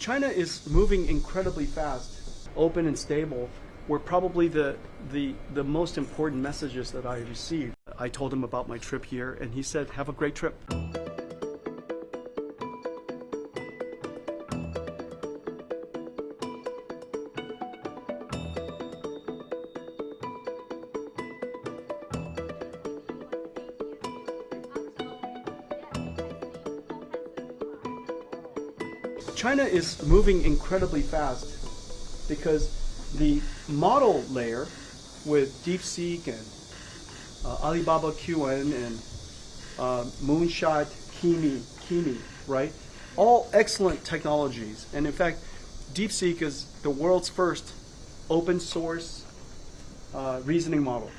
China is moving incredibly fast. Open and stable were probably the most important messages that I received. I told him about my trip here, and he said, have a great trip. China is moving incredibly fast because the model layer with DeepSeek and Alibaba QN and Moonshot, Kimi, right? All excellent technologies. And in fact, DeepSeek is the world's first open source reasoning model.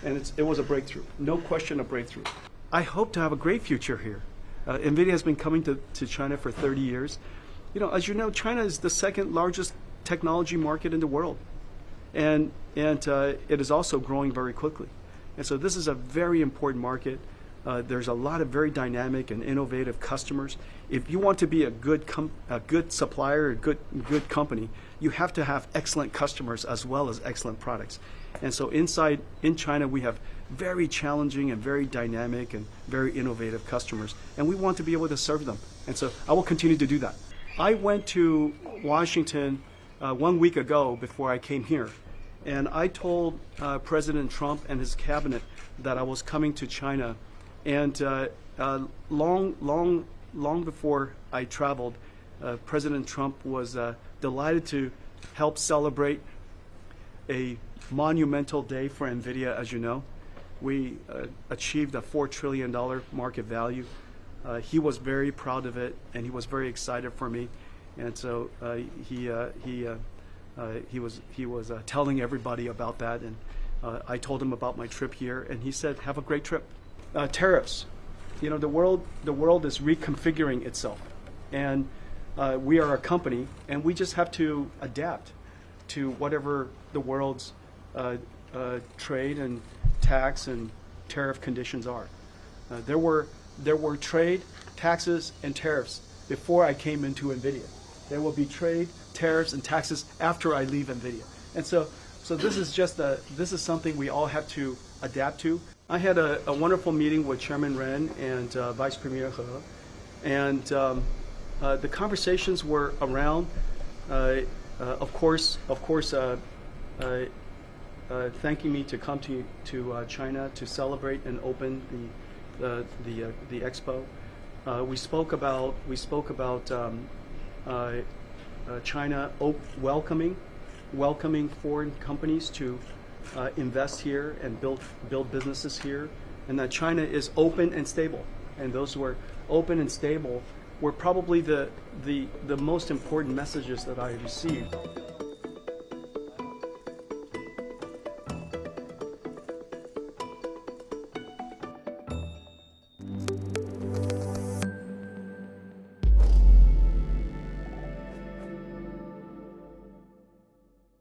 And it was a breakthrough. No question a breakthrough. I hope to have a great future here. NVIDIA has been coming to China for 30 years. You know, as you know, China is the second largest technology market in the world. And it is also growing very quickly. And so this is a very important market. There's a lot of very dynamic and innovative customers. If you want to be a good supplier, a good company, you have to have excellent customers as well as excellent products. And so in China, we have very challenging and very dynamic and very innovative customers. And we want to be able to serve them. And so I will continue to do that. I went to Washington 1 week ago before I came here. And I told President Trump and his cabinet that I was coming to China. And long before I traveled, President Trump was delighted to help celebrate a monumental day for NVIDIA, as you know. We achieved a $4 trillion market value. He was very proud of it, and he was very excited for me. And so he was telling everybody about that, and I told him about my trip here, and he said, have a great trip. Tariffs. You know, the world is reconfiguring itself, and we are a company, and we just have to adapt to whatever the world's trade and tax and tariff conditions are. There were trade, taxes, and tariffs before I came into NVIDIA. There will be trade, tariffs, and taxes after I leave NVIDIA. And so this is something we all have to adapt to. I had a wonderful meeting with Chairman Ren and Vice Premier He, and the conversations were around, of course, thanking me to come to China to celebrate and open the expo. We spoke about China welcoming foreign companies to invest here and build businesses here, and that China is open and stable. And those who are open and stable were probably the most important messages that I received.